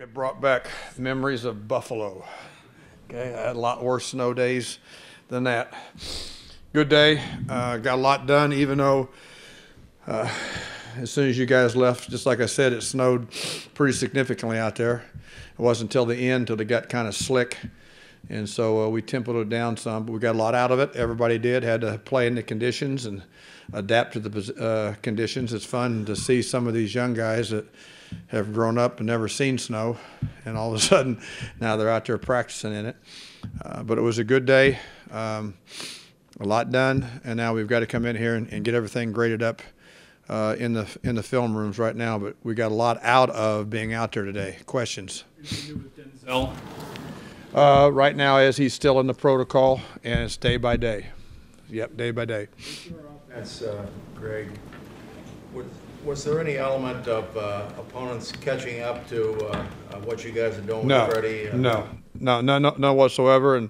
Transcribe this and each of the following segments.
It brought back memories of Buffalo. Okay, I had a lot worse snow days than that. Good day. Got a lot done, even though as soon as you guys left, just like I said, it snowed pretty significantly out there. It wasn't until the end, till it got kind of slick. And so we tempoed it down some, but we got a lot out of it. Everybody did, had to play in the conditions and adapt to the conditions. It's fun to see some of these young guys that have grown up and never seen snow, and all of a sudden now they're out there practicing in it. But it was a good day, a lot done, and now we've got to come in here and get everything graded up in the film rooms right now. But we got a lot out of being out there today. Questions? Right now, as he's still in the protocol, and it's day by day. Yep, day by day. That's Greg. Was there any element of opponents catching up to what you guys are doing already? No whatsoever. And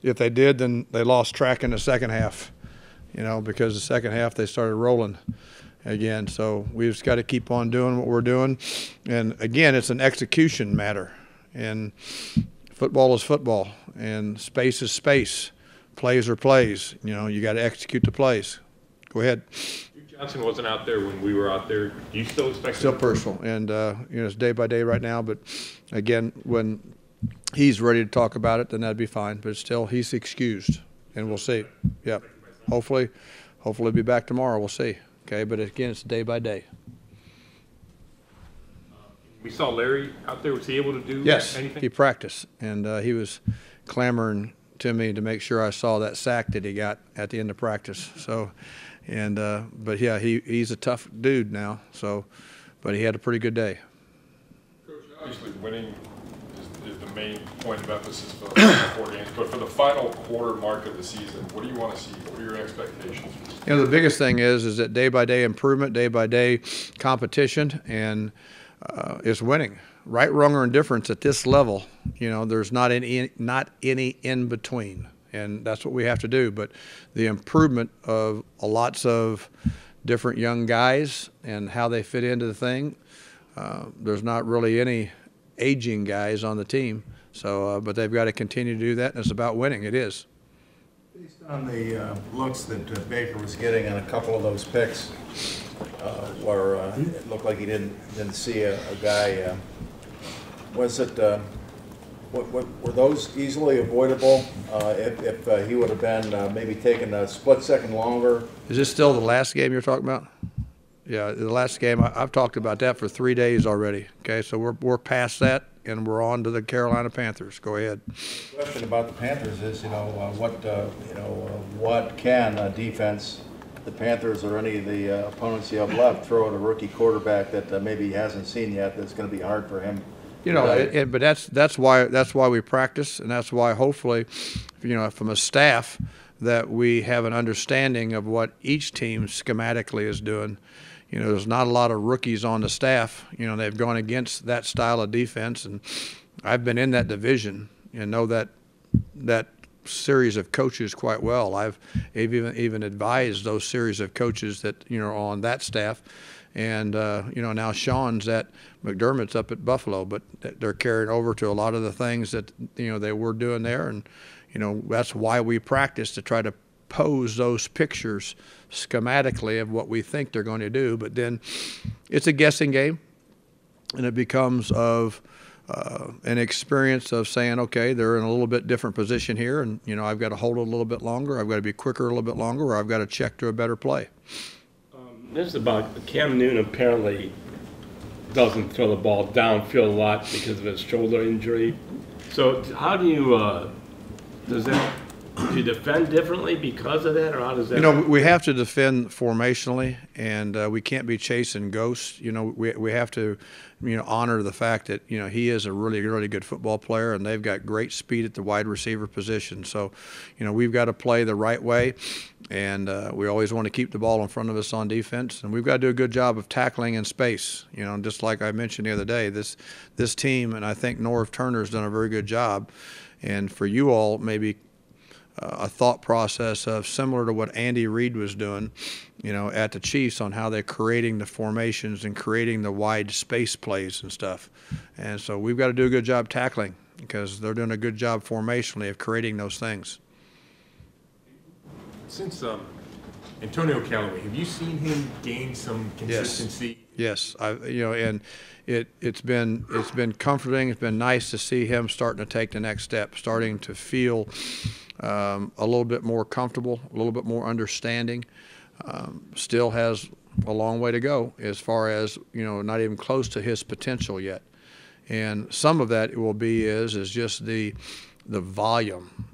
if they did, then they lost track in the second half. You know, because the second half they started rolling again. So we just got to keep on doing what we're doing. And again, it's an execution matter. And football is football, and space is space. Plays are plays. You know, you got to execute the plays. Go ahead. Johnson wasn't out there when we were out there. Do you still expect? Still personal, and you know, it's day by day right now. But again, when he's ready to talk about it, then that'd be fine. But still, he's excused, and we'll see. Yeah, hopefully be back tomorrow. We'll see. Okay, but again, it's day by day. We saw Larry out there. Was he able to do anything? He practiced, and he was clamoring to me to make sure I saw that sack that he got at the end of practice. So, and but yeah, he's a tough dude now. So, but he had a pretty good day. Coach, obviously winning is the main point of emphasis for the final 4 games. But for the final quarter mark of the season, what do you want to see? What are your expectations? You know, the biggest thing is that day by day improvement, day by day competition, and is winning. Right, wrong, or indifference at this level, you know, there's not any in between, and that's what we have to do. But the improvement of lots of different young guys and how they fit into the thing, there's not really any aging guys on the team. So, but they've got to continue to do that, and it's about winning. It is. Based on the looks that Baker was getting on a couple of those picks, where it looked like he didn't see a guy. Was it? Were those easily avoidable if he would have been maybe taken a split second longer? Is this still the last game you're talking about? Yeah, the last game. I've talked about that for 3 days already. Okay, so we're past that, and we're on to the Carolina Panthers. Go ahead. The question about the Panthers is, what can defense, the Panthers or any of the opponents you have left, throw at a rookie quarterback that maybe he hasn't seen yet? That's going to be hard for him. You know, but that's why we practice, and that's why hopefully, you know, from a staff, that we have an understanding of what each team schematically is doing. You know, there's not a lot of rookies on the staff. You know, they've gone against that style of defense, and I've been in that division and know that series of coaches quite well. I've even advised those series of coaches that, you know, are on that staff. And, you know, now Sean's at McDermott's up at Buffalo, but they're carrying over to a lot of the things that, you know, they were doing there. And, you know, that's why we practice, to try to pose those pictures schematically of what we think they're going to do. But then it's a guessing game, and it becomes of an experience of saying, okay, they're in a little bit different position here, and, you know, I've got to hold it a little bit longer, I've got to be quicker a little bit longer, or I've got to check to a better play. This is about Cam Newton apparently doesn't throw the ball downfield a lot because of his shoulder injury. So how do you do you defend differently because of that, or how does that? You know, we have to defend formationally, and we can't be chasing ghosts. You know, we have to, you know, honor the fact that, you know, he is a really, really good football player, and they've got great speed at the wide receiver position. So, you know, we've got to play the right way, and we always want to keep the ball in front of us on defense, and we've got to do a good job of tackling in space. You know, just like I mentioned the other day, this team, and I think Norv Turner's done a very good job, and for you all maybe a thought process of similar to what Andy Reid was doing, at the Chiefs on how they're creating the formations and creating the wide space plays and stuff. And so we've got to do a good job tackling because they're doing a good job formationally of creating those things. Since Antonio Callaway, have you seen him gain some consistency? Yes, and it's been comforting. It's been nice to see him starting to take the next step, starting to feel a little bit more comfortable, a little bit more understanding. Still has a long way to go as far as not even close to his potential yet. And some of that will be is just the volume,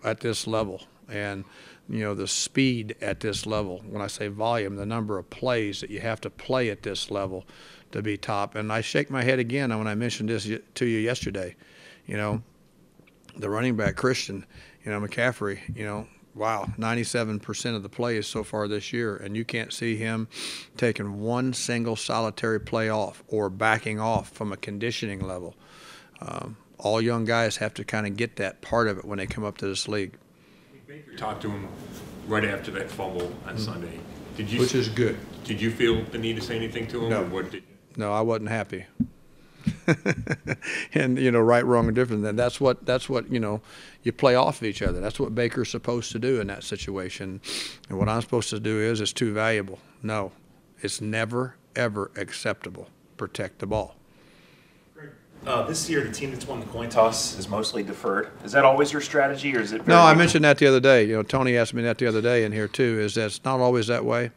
at this level, and the speed at this level. When I say volume, the number of plays that you have to play at this level to be top. And I shake my head again when I mentioned this to you yesterday. The running back Christian, McCaffrey, wow, 97% of the plays so far this year, and you can't see him taking one single solitary play off or backing off from a conditioning level. All young guys have to kind of get that part of it when they come up to this league. Baker talked to him right after that fumble on Sunday. Which is good. Did you feel the need to say anything to him? No. Or what did? No, I wasn't happy. And right, wrong, and different. And that's what you play off of each other. That's what Baker's supposed to do in that situation. And what I'm supposed to do is it's too valuable. No, it's never ever acceptable. Protect the ball. This year, the team that's won the coin toss is mostly deferred. Is that always your strategy, or is it? No, I mentioned that the other day. Tony asked me that the other day in here too. Is that it's not always that way.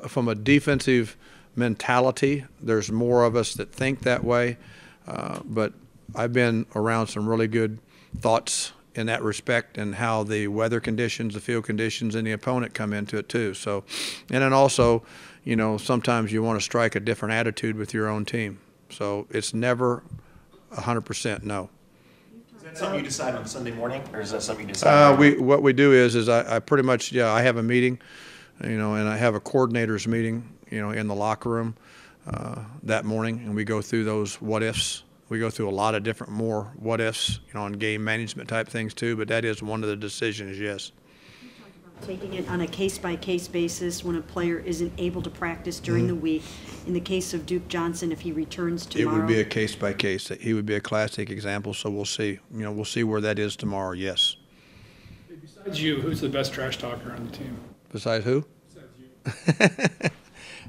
From a defensive mentality, there's more of us that think that way. But I've been around some really good thoughts in that respect, and how the weather conditions, the field conditions, and the opponent come into it too. So, and then also, sometimes you want to strike a different attitude with your own team. So it's never 100% no. Is that something you decide on Sunday morning, or is that something you decide? What we do is I pretty much, I have a meeting, and I have a coordinators meeting, in the locker room that morning, and we go through those what ifs. We go through a lot of different more what ifs, on game management type things too. But that is one of the decisions. Yes. Taking it on a case-by-case basis when a player isn't able to practice during the week. In the case of Duke Johnson, if he returns tomorrow. It would be a case-by-case. He would be a classic example, so we'll see. We'll see where that is tomorrow, yes. Besides you, who's the best trash talker on the team? Besides who? Besides you.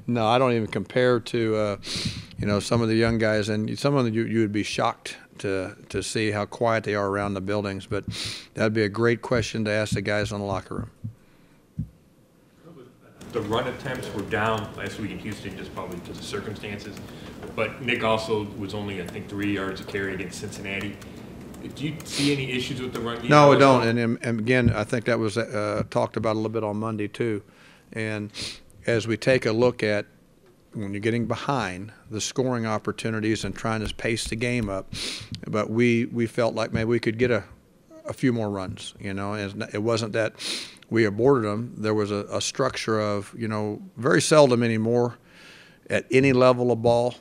No, I don't even compare to, some of the young guys. And some of them you would be shocked to see how quiet they are around the buildings. But that would be a great question to ask the guys in the locker room. The run attempts were down last week in Houston, just probably because of circumstances. But Nick also was only, I think, 3 yards a carry against Cincinnati. Do you see any issues with the run game? No, I don't. And again, I think that was talked about a little bit on Monday too. And as we take a look at when you're getting behind, the scoring opportunities and trying to pace the game up, but we felt like maybe we could get a few more runs. And it wasn't that we aborted them. There was a structure of, very seldom anymore at any level of ball,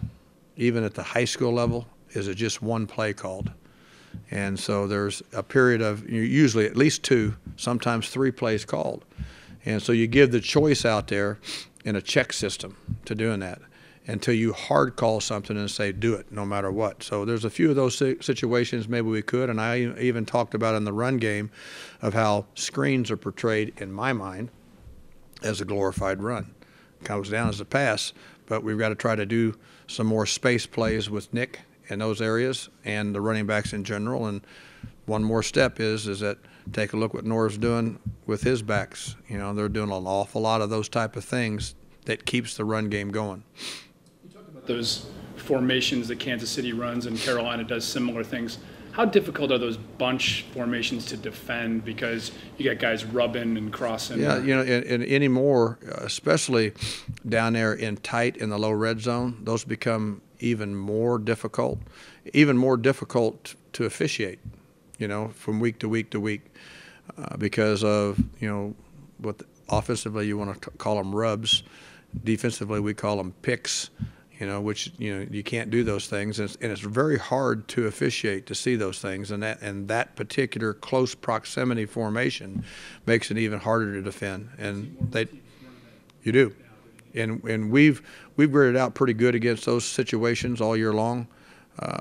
even at the high school level, is it just one play called. And so there's a period of usually at least 2, sometimes 3 plays called. And so you give the choice out there in a check system to doing that until you hard call something and say do it no matter what. So there's a few of those situations maybe we could, and I even talked about in the run game of how screens are portrayed in my mind as a glorified run. It goes down as a pass, but we've got to try to do some more space plays with Nick in those areas and the running backs in general. And one more step is that take a look what Norv's doing with his backs. They're doing an awful lot of those type of things that keeps the run game going. You talked about those formations that Kansas City runs and Carolina does similar things. How difficult are those bunch formations to defend because you got guys rubbing and crossing? Yeah, and anymore, especially down there in tight in the low red zone, those become even more difficult to officiate, from week to week to week, because of, what offensively you want to call them rubs, defensively we call them picks, which you can't do those things, and it's very hard to officiate to see those things, and that particular close proximity formation makes it even harder to defend. And you do, and we've graded out pretty good against those situations all year long,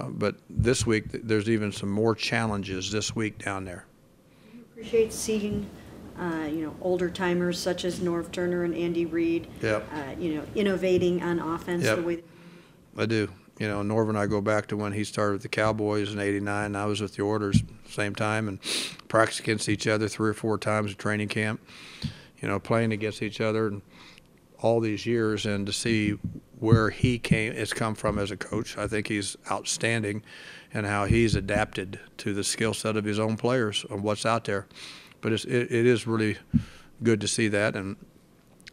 but this week there's even some more challenges this week down there. Appreciate seeing older timers such as Norv Turner and Andy Reid, innovating on offense the way. I do. Norv and I go back to when he started with the Cowboys in '89. I was with the Oilers same time and practiced against each other 3 or 4 times at training camp. Playing against each other and all these years, and to see where it's come from as a coach. I think he's outstanding, and how he's adapted to the skill set of his own players and what's out there. But it is really good to see that. And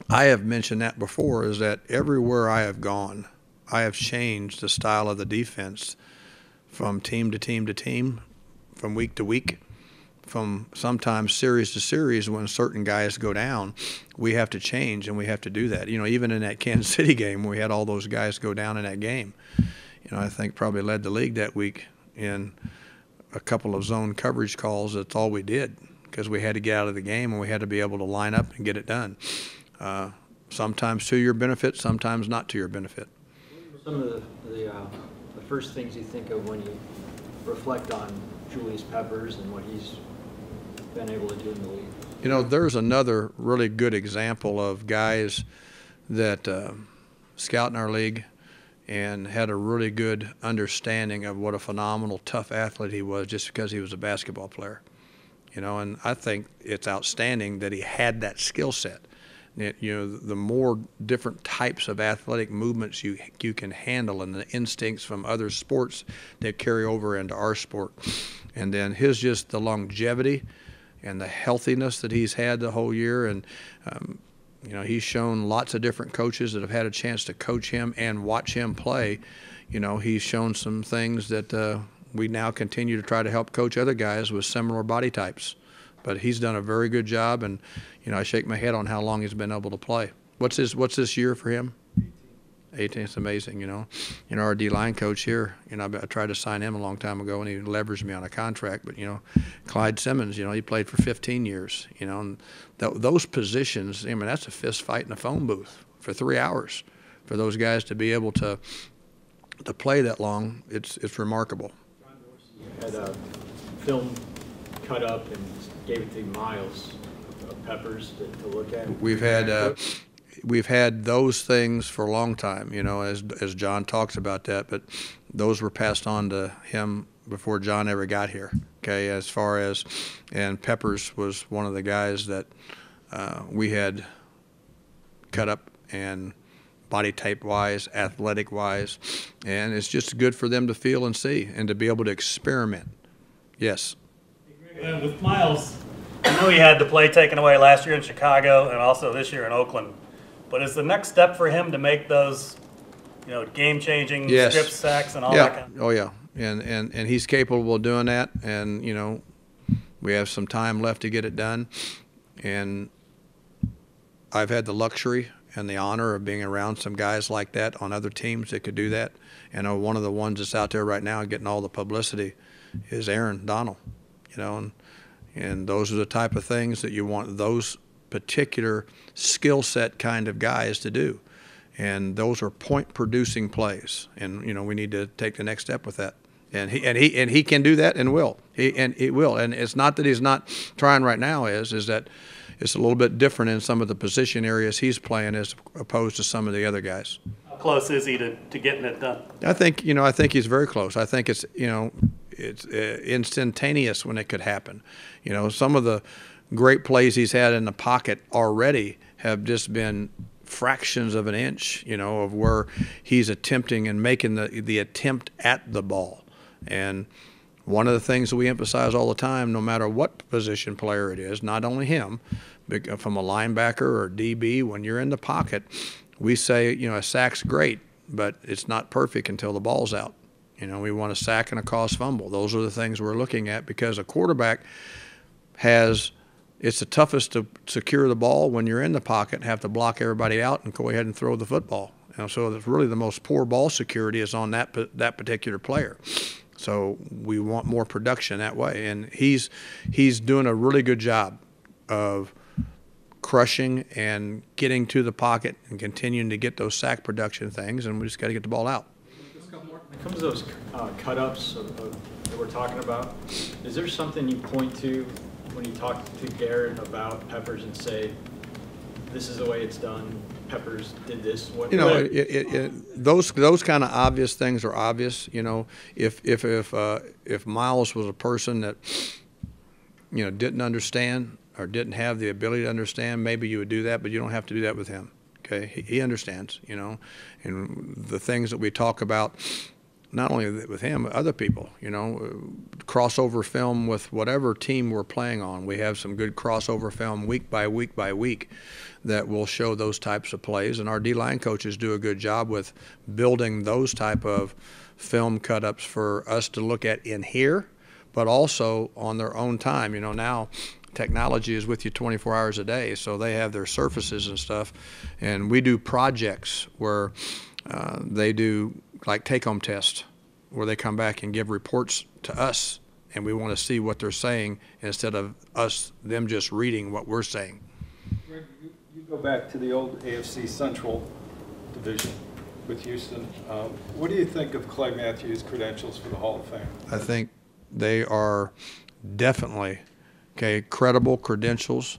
I have mentioned that before, is that everywhere I have gone, I have changed the style of the defense from team to team to team, from week to week, from sometimes series to series. When certain guys go down, we have to change, and we have to do that. Even in that Kansas City game, we had all those guys go down in that game. I think probably led the league that week in a couple of zone coverage calls. That's all we did, because we had to get out of the game, and we had to be able to line up and get it done. Sometimes to your benefit, sometimes not to your benefit. Some of the first things you think of when you reflect on Julius Peppers and what he's been able to do in the league? There's another really good example of guys that scout in our league and had a really good understanding of what a phenomenal, tough athlete he was, just because he was a basketball player. And I think it's outstanding that he had that skill set. The more different types of athletic movements you can handle, and the instincts from other sports that carry over into our sport. And then just the longevity and the healthiness that he's had the whole year. And, he's shown lots of different coaches that have had a chance to coach him and watch him play. He's shown some things that we now continue to try to help coach other guys with similar body types. But he's done a very good job, and I shake my head on how long he's been able to play. What's this year for him? 18. It's amazing. Our D-line coach here, I tried to sign him a long time ago, and he leveraged me on a contract. But Clyde Simmons, he played for 15 years. And those positions, that's a fist fight in a phone booth for 3 hours. For those guys to be able to play that long, it's remarkable. Had a film cut up and gave it to Miles Peppers to look at. We've had those things for a long time, as John talks about that, but those were passed on to him before John ever got here. Okay, and Peppers was one of the guys that we had cut up, and body type wise, athletic wise, and it's just good for them to feel and see and to be able to experiment. Yes. With Miles, I know he had the play taken away last year in Chicago and also this year in Oakland. But is the next step for him to make those, game-changing strip sacks and all that kind of? Oh yeah, and he's capable of doing that. And we have some time left to get it done. And I've had the luxury and the honor of being around some guys like that on other teams that could do that. And one of the ones that's out there right now getting all the publicity is Aaron Donald. And those are the type of things that you want those particular skill set kind of guys to do. And those are point producing plays. And we need to take the next step with that. And he can do that and will. He will. And it's not that he's not trying right now, is that it's a little bit different in some of the position areas he's playing as opposed to some of the other guys. How close is he to getting it done? I think he's very close. I think it's instantaneous when it could happen. Some of the great plays he's had in the pocket already have just been fractions of an inch, of where he's attempting and making the attempt at the ball. And one of the things that we emphasize all the time, no matter what position player it is, not only him, but from a linebacker or DB, when you're in the pocket, we say, a sack's great, but it's not perfect until the ball's out. We want a sack and a caused fumble. Those are the things we're looking at, because a quarterback it's the toughest to secure the ball when you're in the pocket and have to block everybody out and go ahead and throw the football. And so it's really the most poor ball security is on that particular player. So we want more production that way. And he's doing a really good job of crushing and getting to the pocket and continuing to get those sack production things, and we just got to get the ball out. When it comes to those cut-ups that we're talking about, is there something you point to when you talk to Garrett about Peppers and say, this is the way it's done, Peppers did this? You know, those kind of obvious things are obvious. You know, if Miles was a person that, you know, didn't understand or didn't have the ability to understand, maybe you would do that, but you don't have to do that with him. Okay, he understands, you know, and the things that we talk about, not only with him, but other people, you know, crossover film with whatever team we're playing on. We have some good crossover film week by week by week that will show those types of plays, and our D-line coaches do a good job with building those type of film cut-ups for us to look at in here, but also on their own time. You know, now technology is with you 24 hours a day, so they have their surfaces and stuff, and we do projects where they do like take-home tests where they come back and give reports to us, and we want to see what they're saying instead of them just reading what we're saying. Greg, you go back to the old AFC Central division with Houston. What do you think of Clay Matthews' credentials for the Hall of Fame? I think they are definitely credible credentials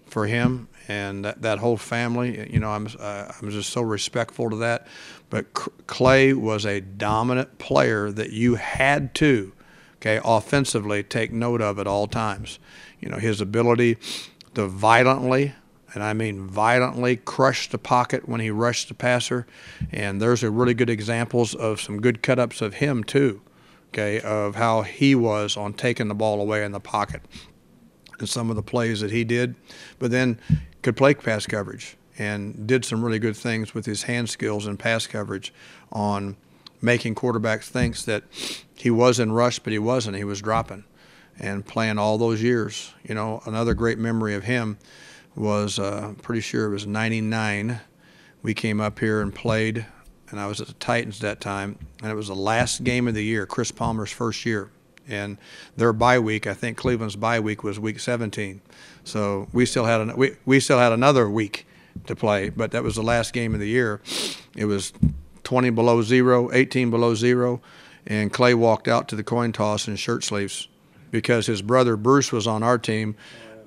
for him and that whole family. You know, I'm just so respectful to that. But Clay was a dominant player that you had to, offensively take note of at all times. You know, his ability to violently, and I mean violently, crush the pocket when he rushed the passer. And there's a really good examples of some good cut-ups of him too, of how he was on taking the ball away in the pocket and some of the plays that he did, but then could play pass coverage and did some really good things with his hand skills and pass coverage on making quarterbacks think that he was in rush, but he wasn't. He was dropping and playing all those years. You know, another great memory of him was, pretty sure it was 99. We came up here and played, and I was at the Titans that time, and it was the last game of the year, Chris Palmer's first year. And their bye week, I think Cleveland's bye week was week 17. So we still had another week to play, but that was the last game of the year. It was 20 below zero, 18 below zero, and Clay walked out to the coin toss in shirt sleeves because his brother Bruce was on our team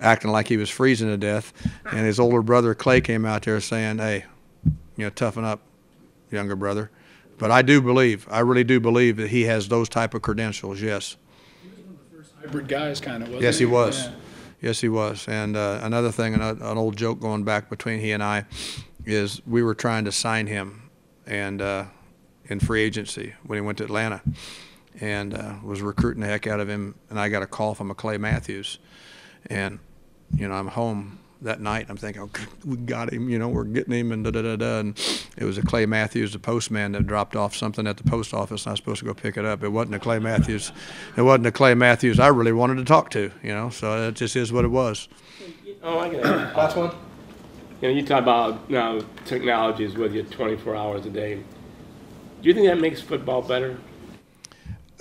acting like he was freezing to death, and his older brother Clay came out there saying, hey, you know, toughen up, younger brother. But I really do believe that he has those type of credentials, yes. Hybrid guys, kind of, wasn't Yes, he was. Yeah. Yes, he was. And another thing, an old joke going back between he and I, is we were trying to sign him and in free agency when he went to Atlanta, and was recruiting the heck out of him. And I got a call from Clay Matthews, and you know, I'm home that night. I'm thinking, oh, we got him. You know, we're getting him, and da-da-da-da. And it was a Clay Matthews, the postman, that dropped off something at the post office, and I was supposed to go pick it up. It wasn't a Clay Matthews. It wasn't a Clay Matthews I really wanted to talk to, you know, so it just is what it was. Oh, I get it. Last one? You know, you talk about now technology is with you 24 hours a day. Do you think that makes football better?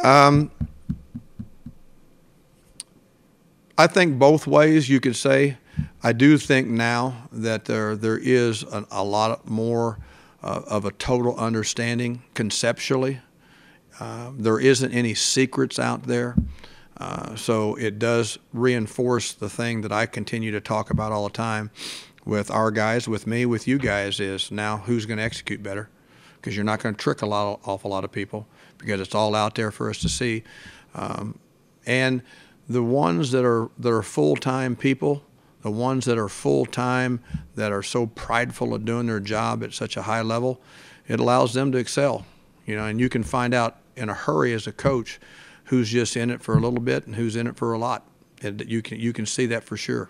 I think both ways you could say. I do think now that there is a lot more of a total understanding conceptually. There isn't any secrets out there. So it does reinforce the thing that I continue to talk about all the time with our guys, with me, with you guys, is now who's going to execute better, because you're not going to trick awful lot of people because it's all out there for us to see. And the ones that are full-time people, the ones that are full-time, that are so prideful of doing their job at such a high level, it allows them to excel. You know, and you can find out in a hurry as a coach who's just in it for a little bit and who's in it for a lot. And you can see that for sure.